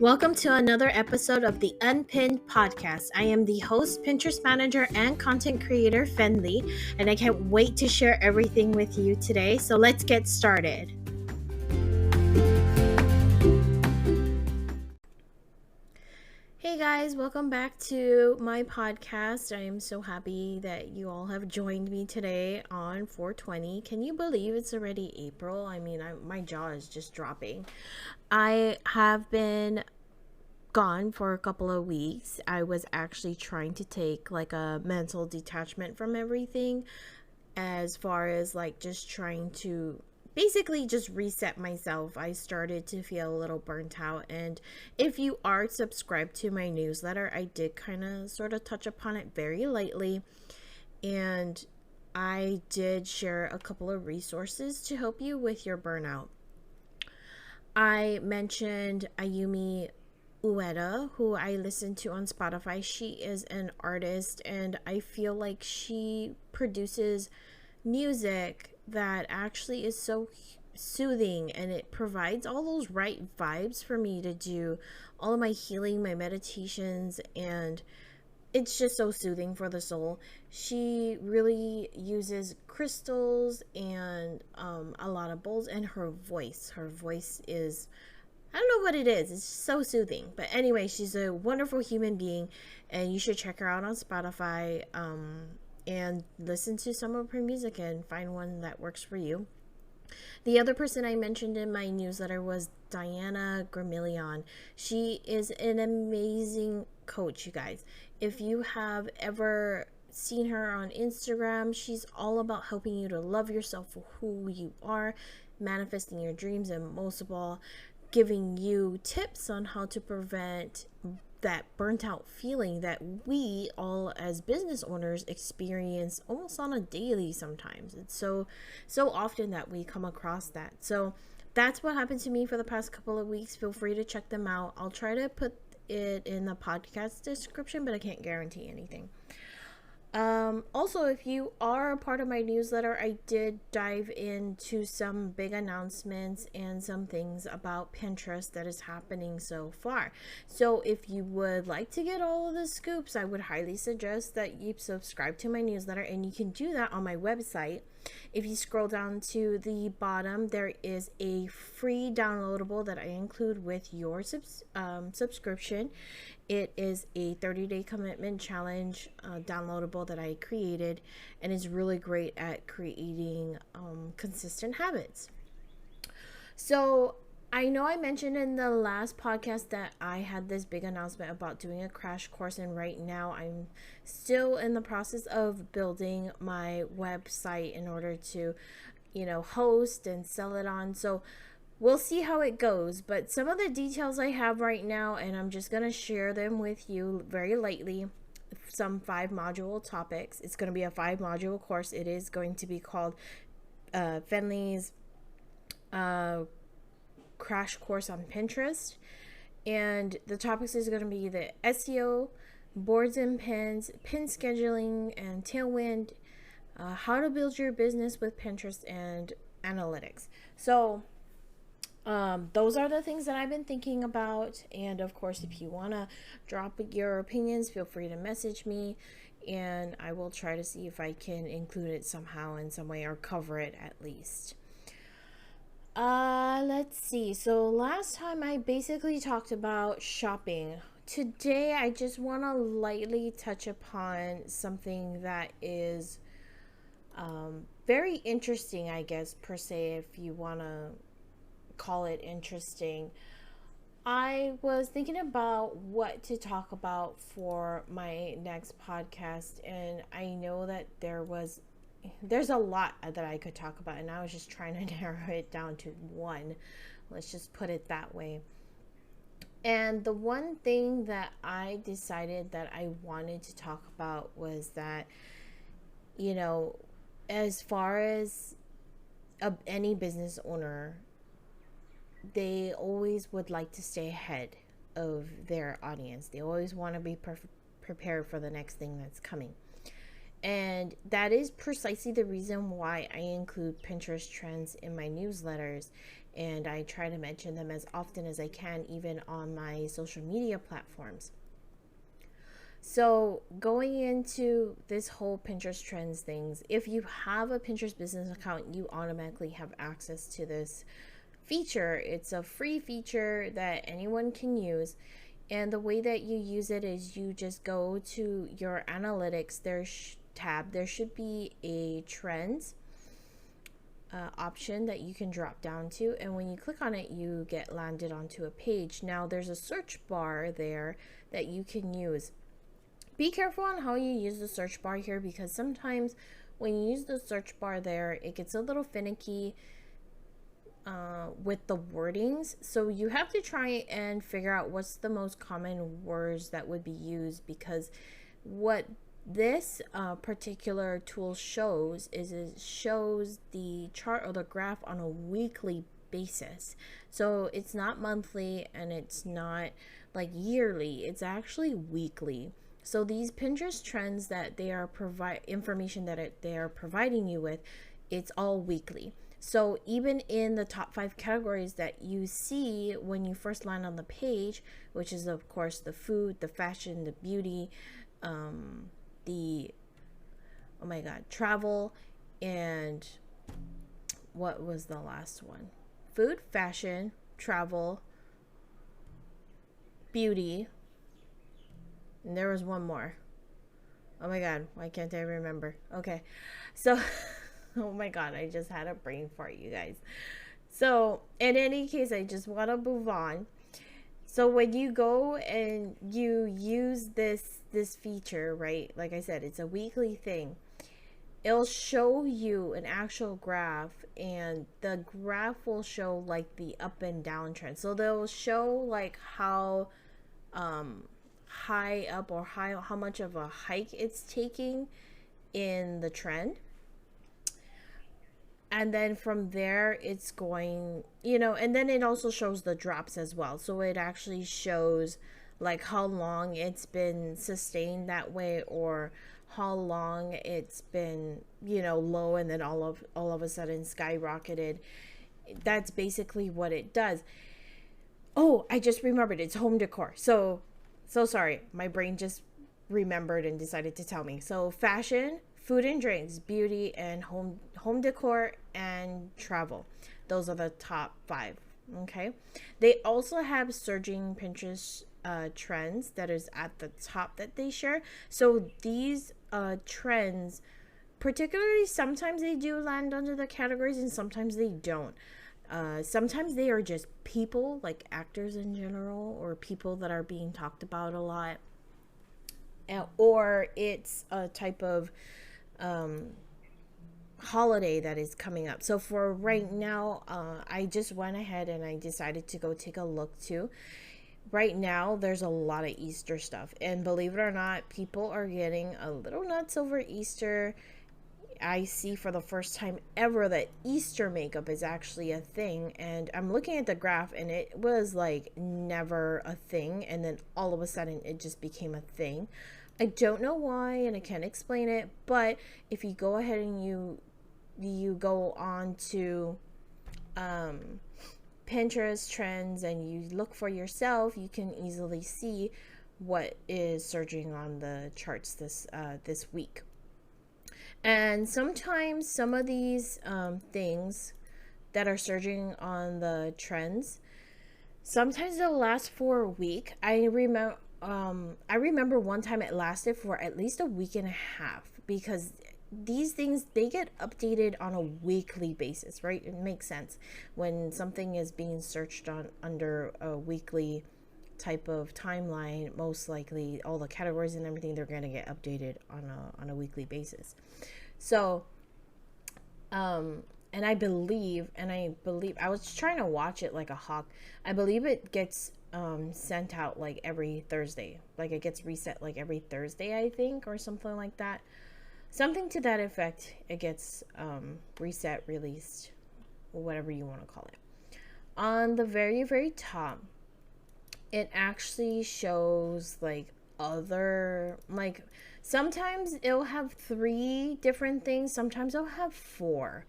Welcome to another episode of the Unpinned Podcast. I am the host, Pinterest manager, and content creator, Fenley, and I can't wait to share everything with you today. So let's get started. Hey guys, welcome back to my podcast. I am so happy that you all have joined me today on 420. Can you believe it's already April? My jaw is just dropping. I have been gone for a couple of weeks. I was actually trying to take like a mental detachment from everything, as far as like just trying to basically just reset myself. I started to feel a little burnt out, and if you are subscribed to my newsletter, I did kind of sort of touch upon it very lightly, and I did share a couple of resources to help you with your burnout. I mentioned Ayumi Ueda, who I listen to on Spotify. She is an artist, and I feel like she produces music that actually is so soothing, and it provides all those right vibes for me to do all of my healing, my meditations, and it's just so soothing for the soul. She really uses crystals and a lot of bowls, and her voice is, I don't know what it is. It's so soothing. But anyway, she's a wonderful human being, and you should check her out on Spotify and listen to some of her music and find one that works for you. The other person I mentioned in my newsletter was Diana Gramillion. She is an amazing coach, you guys. If you have ever seen her on Instagram, she's all about helping you to love yourself for who you are, manifesting your dreams, and most of all, giving you tips on how to prevent that burnt out feeling that we all as business owners experience almost on a daily sometimes. It's so often that we come across that. So that's what happened to me for the past couple of weeks. Feel free to check them out. I'll try to put it in the podcast description, but I can't guarantee anything. Also, if you are a part of my newsletter, I did dive into some big announcements and some things about Pinterest that is happening so far. So if you would like to get all of the scoops, I would highly suggest that you subscribe to my newsletter, and you can do that on my website. If you scroll down to the bottom, there is a free downloadable that I include with your subscription. It is a 30-day commitment challenge downloadable that I created, and is really great at creating consistent habits. So I know I mentioned in the last podcast that I had this big announcement about doing a crash course, and right now I'm still in the process of building my website in order to, host and sell it on. So we'll see how it goes, but some of the details I have right now, and I'm just going to share them with you very lightly. Some 5-module topics. It's going to be a 5-module course. It is going to be called Fenley's Crash Course on Pinterest. And the topics is going to be the SEO, boards and pins, pin scheduling and tailwind, how to build your business with Pinterest, and analytics. So those are the things that I've been thinking about. And of course, if you want to drop your opinions, feel free to message me, and I will try to see if I can include it somehow in some way, or cover it at least. Let's see. So last time I basically talked about shopping. Today I just want to lightly touch upon something that is very interesting, I guess, per se, if you want to call it interesting. I was thinking about what to talk about for my next podcast, and I know that there's a lot that I could talk about, and I was just trying to narrow it down to one. Let's just put it that way. And the one thing that I decided that I wanted to talk about was that, as far as any business owner, they always would like to stay ahead of their audience. They always want to be prepared for the next thing that's coming. And that is precisely the reason why I include Pinterest trends in my newsletters. And I try to mention them as often as I can, even on my social media platforms. So, going into this whole Pinterest trends things, if you have a Pinterest business account, you automatically have access to this feature. It's a free feature that anyone can use. And the way that you use it is you just go to your analytics, tab. There should be a trends option that you can drop down to. And when you click on it, you get landed onto a page. Now, there's a search bar there that you can use. Be careful on how you use the search bar here, because sometimes when you use the search bar there, it gets a little finicky with the wordings. So you have to try and figure out what's the most common words that would be used, because what this particular tool shows is it shows the chart or the graph on a weekly basis. So it's not monthly and it's not like yearly, it's actually weekly. So these Pinterest trends that they are information that they are providing you with, it's all weekly. So even in the top 5 categories that you see when you first land on the page, which is of course the food, the fashion, the beauty, the travel, and what was the last one? Food, fashion, travel, beauty, and there was one more. Oh my god, why can't I remember? Okay, so oh my god, I just had a brain fart, you guys. So in any case, I just want to move on. So when you go and you use this feature, right, like I said, it's a weekly thing. It'll show you an actual graph, and the graph will show like the up and down trend. So they'll show like how high up or how much of a hike it's taking in the trend. And then from there it's going, and then it also shows the drops as well. So it actually shows like how long it's been sustained that way, or how long it's been, low, and then all of a sudden skyrocketed. That's basically what it does. Oh, I just remembered, it's home decor. So sorry, my brain just remembered and decided to tell me. So fashion, food and drinks, beauty, and home decor, and travel. Those are the top 5. Okay. They also have surging Pinterest trends that is at the top that they share. So these trends, particularly, sometimes they do land under the categories and sometimes they don't. Sometimes they are just people, like actors in general, or people that are being talked about a lot, or it's a type of holiday that is coming up. So for right now, I just went ahead and I decided to go take a look too. Right now there's a lot of Easter stuff, and believe it or not, people are getting a little nuts over Easter. I see for the first time ever that Easter makeup is actually a thing, and I'm looking at the graph and it was like never a thing, and then all of a sudden it just became a thing. I don't know why, and I can't explain it, but if you go ahead and you go on to Pinterest trends and you look for yourself, you can easily see what is surging on the charts this week. And sometimes some of these things that are surging on the trends, sometimes they'll last for a week. I remember one time it lasted for at least a week and a half, because these things, they get updated on a weekly basis, right? It makes sense when something is being searched on under a weekly type of timeline. Most likely all the categories and everything, they're going to get updated on a weekly basis. So and I believe I was trying to watch it like a hawk. I believe it gets sent out like every Thursday, like it gets reset like every Thursday, I think, or something like that, something to that effect. It gets reset, released, whatever you want to call it. On the very, very top, it actually shows like other, like, Sometimes it'll have 3 different things, sometimes it'll have 4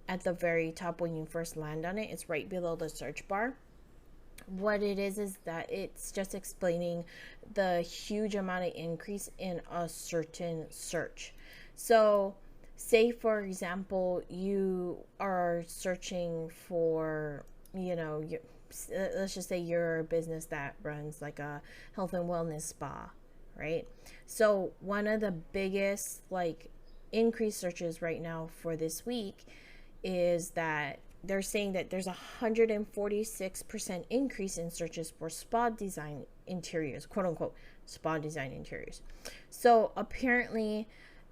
at the very top when you first land on it. It's right below the search bar. What it is that it's just explaining the huge amount of increase in a certain search. So say for example you are searching for, let's just say you're a business that runs like a health and wellness spa, right? So one of the biggest like increased searches right now for this week is that they're saying that there's 146% increase in searches for spa design interiors, quote unquote, spa design interiors. So apparently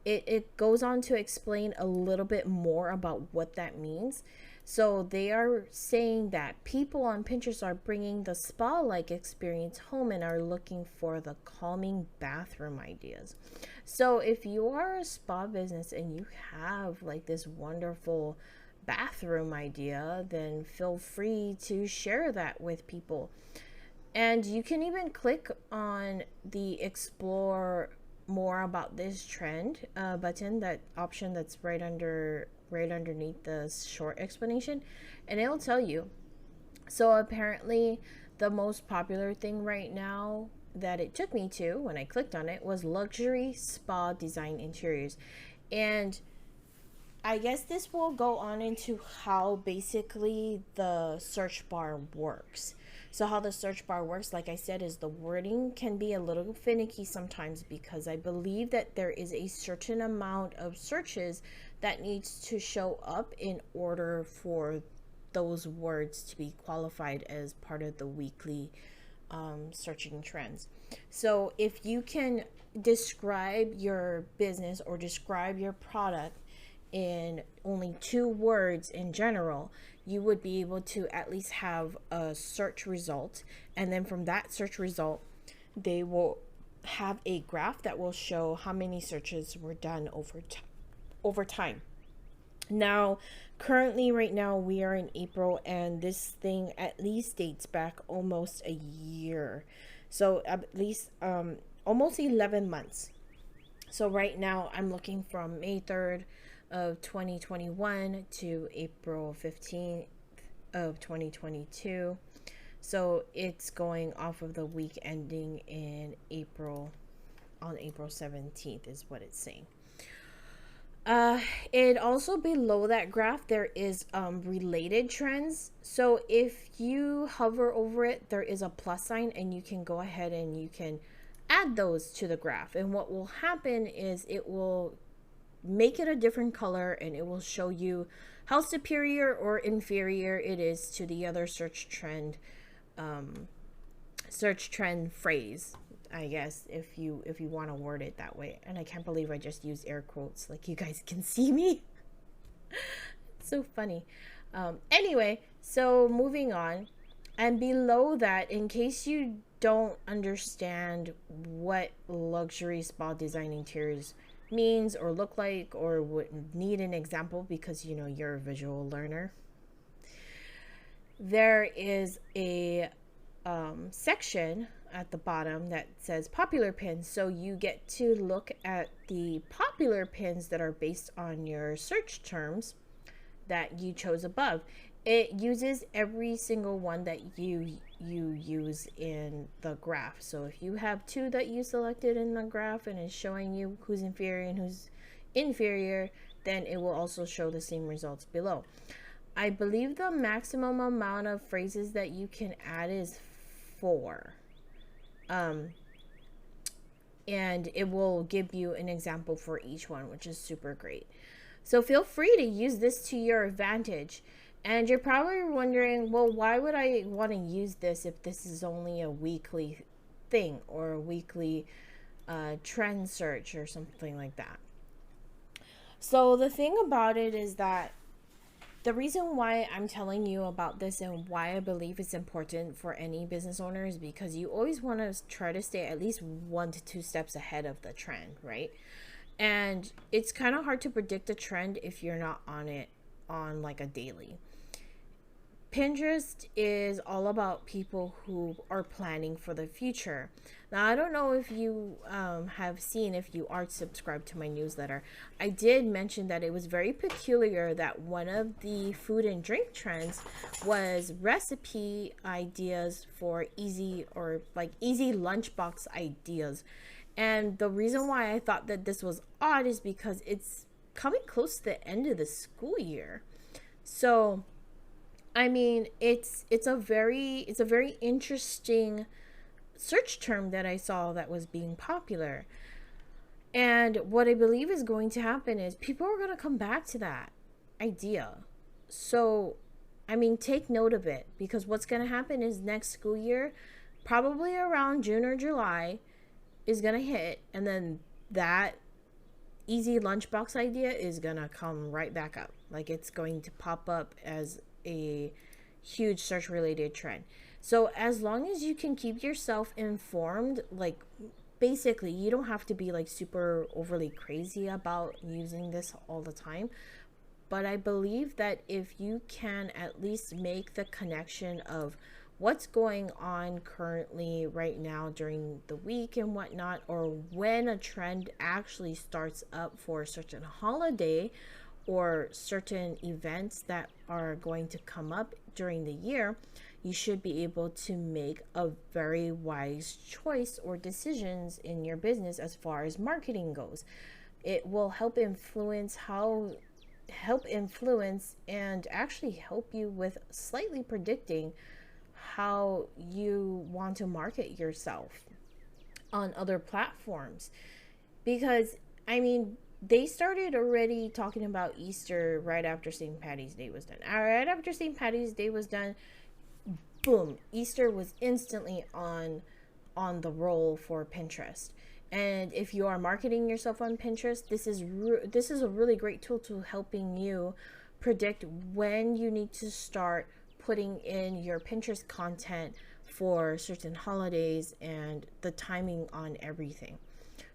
it goes on to explain a little bit more about what that means. So they are saying that people on Pinterest are bringing the spa-like experience home and are looking for the calming bathroom ideas. So if you are a spa business and you have like this wonderful bathroom idea, then feel free to share that with people. And you can even click on the explore more about this trend button, that option that's right underneath the short explanation, and it'll tell you. So apparently the most popular thing right now that it took me to when I clicked on it was luxury spa design interiors. And I guess this will go on into how basically the search bar works. So how the search bar works, like I said, is the wording can be a little finicky sometimes because I believe that there is a certain amount of searches that needs to show up in order for those words to be qualified as part of the weekly searching trends. So if you can describe your business or describe your product in only 2 words in general, you would be able to at least have a search result. And then from that search result, they will have a graph that will show how many searches were done over time. Now, currently, right now, we are in April, and this thing at least dates back almost a year. So at least almost 11 months. So right now, I'm looking from May 3rd of 2021 to April 15th of 2022. So it's going off of the week ending in April, on April 17th is what it's saying. And also below that graph, there is related trends. So if you hover over it, there is a plus sign, and you can go ahead and you can add those to the graph. And what will happen is it will make it a different color, and it will show you how superior or inferior it is to the other search trend phrase, I guess, if you want to word it that way. And I can't believe I just used air quotes, like you guys can see me. It's so funny. Anyway, so moving on, and below that, in case you don't understand what luxury spa design interiors means or look like, or would need an example because you're a visual learner, there is a section at the bottom that says popular pins. So you get to look at the popular pins that are based on your search terms that you chose above. It uses every single one that you use in the graph. So if you have 2 that you selected in the graph and it's showing you who's inferior and who's inferior, then it will also show the same results below. I believe the maximum amount of phrases that you can add is 4. And it will give you an example for each one, which is super great. So feel free to use this to your advantage. And you're probably wondering, well, why would I want to use this if this is only a weekly thing or a weekly trend search or something like that? So the thing about it is that the reason why I'm telling you about this and why I believe it's important for any business owner is because you always want to try to stay at least 1 to 2 steps ahead of the trend, right? And it's kind of hard to predict a trend if you're not on it on like a daily. Pinterest is all about people who are planning for the future. Now, I don't know if you have seen, if you are subscribed to my newsletter, I did mention that it was very peculiar that one of the food and drink trends was recipe ideas for easy, or like easy lunchbox ideas. And the reason why I thought that this was odd is because it's coming close to the end of the school year. So, I mean, it's a very interesting search term that I saw that was being popular. And what I believe is going to happen is people are going to come back to that idea. So, I mean, take note of it, because what's going to happen is next school year, probably around June or July, is going to hit, and then that easy lunchbox idea is going to come right back up. Like, it's going to pop up as a huge search related trend. So as long as you can keep yourself informed, like, basically you don't have to be like super overly crazy about using this all the time, but I believe that if you can at least make the connection of what's going on currently right now during the week and whatnot, or when a trend actually starts up for a certain holiday or certain events that are going to come up during the year, you should be able to make a very wise choice or decisions in your business as far as marketing goes. It will help influence and actually help you with slightly predicting how you want to market yourself on other platforms. Because, I mean, they started already talking about Easter right after St. Patty's Day was done. Right after St. Patty's Day was done, boom, Easter was instantly on the roll for Pinterest. And if you are marketing yourself on Pinterest, this is a really great tool to helping you predict when you need to start putting in your Pinterest content for certain holidays and the timing on everything.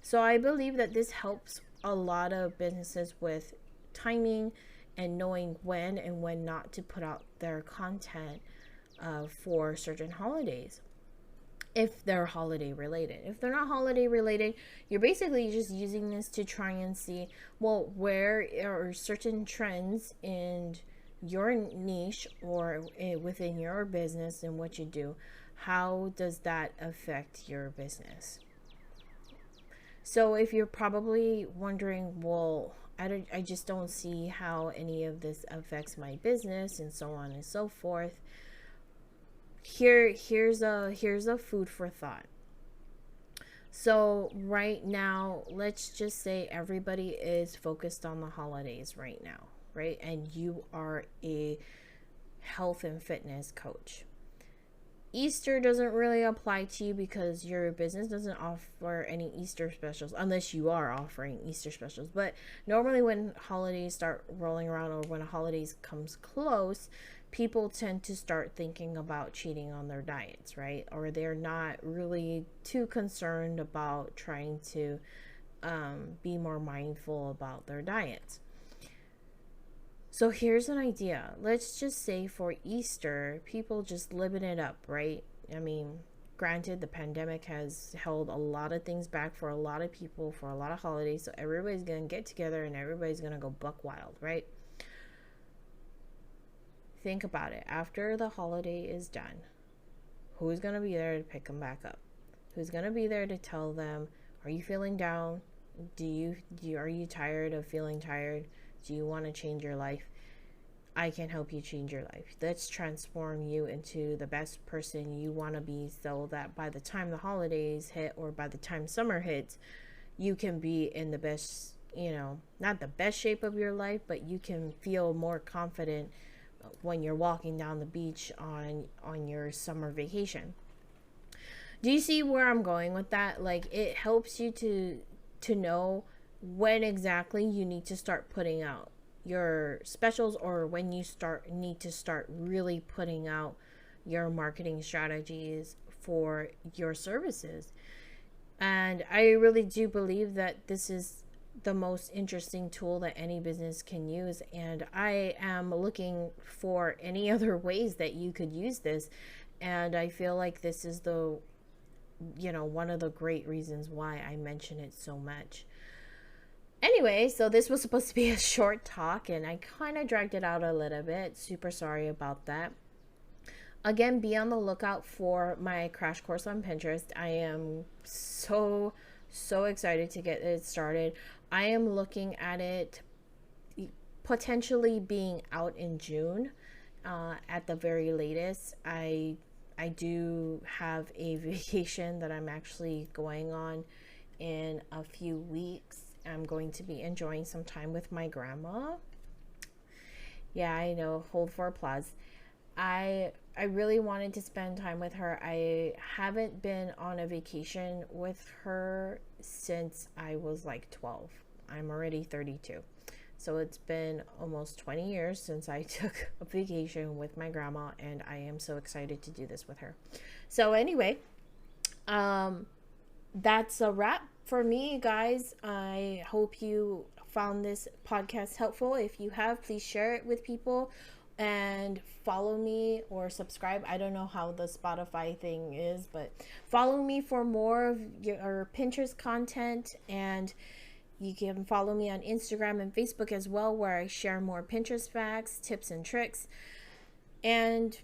So I believe that this helps a lot of businesses with timing and knowing when and when not to put out their content for certain holidays, if they're holiday related. If they're not holiday related, you're basically just using this to try and see, well, where are certain trends in your niche or within your business and what you do, how does that affect your business? So if you're probably wondering, well, I just don't see how any of this affects my business and so on and so forth, here's a food for thought. So right now, let's just say everybody is focused on the holidays right now, right? And you are a health and fitness coach. Easter doesn't really apply to you because your business doesn't offer any Easter specials, unless you are offering Easter specials. But normally when holidays start rolling around, or when a holidays comes close, people tend to start thinking about cheating on their diets, right? Or they're not really too concerned about trying to be more mindful about their diets. So here's an idea. Let's just say for Easter, people just living it up, right? I mean, granted, the pandemic has held a lot of things back for a lot of people for a lot of holidays. So everybody's going to get together and everybody's going to go buck wild, right? Think about it. After the holiday is done, who's going to be there to pick them back up? Who's going to be there to tell them, are you feeling down? Are you tired of feeling tired? Do you want to change your life? I can help you change your life. Let's transform you into the best person you want to be, so that by the time the holidays hit, or by the time summer hits, you can be in the best, not the best shape of your life, but you can feel more confident when you're walking down the beach on your summer vacation. Do you see where I'm going with that? Like, it helps you to know when exactly you need to start putting out your specials, or when you need to start really putting out your marketing strategies for your services. And I really do believe that this is the most interesting tool that any business can use, and I am looking for any other ways that you could use this. And I feel like this is the, one of the great reasons why I mention it so much. Anyway, so this was supposed to be a short talk and I kind of dragged it out a little bit. Super sorry about that. Again, be on the lookout for my crash course on Pinterest. I am so excited to get it started. I am looking at it potentially being out in June at the very latest. I do have a vacation that I'm actually going on in a few weeks. I'm going to be enjoying some time with my grandma. Yeah, I know, hold for applause. I really wanted to spend time with her. I haven't been on a vacation with her since I was like 12. I'm already 32. So it's been almost 20 years since I took a vacation with my grandma, and I am so excited to do this with her. So anyway, that's a wrap for me, guys. I hope you found this podcast helpful. If you have, please share it with people and follow me or subscribe. I don't know how the Spotify thing is, but follow me for more of your Pinterest content, and you can follow me on Instagram and Facebook as well, where I share more Pinterest facts, tips, and tricks. And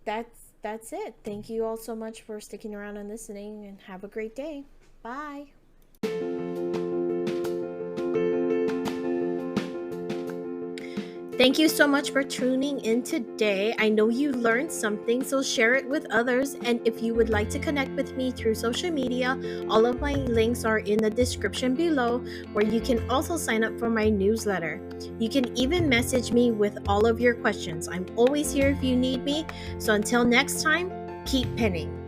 that's it. Thank you all so much for sticking around and listening, and have a great day. Bye. Thank you so much for tuning in today. I know you learned something, so share it with others. And if you would like to connect with me through social media, all of my links are in the description below, where you can also sign up for my newsletter. You can even message me with all of your questions. I'm always here if you need me. So until next time, keep pinning.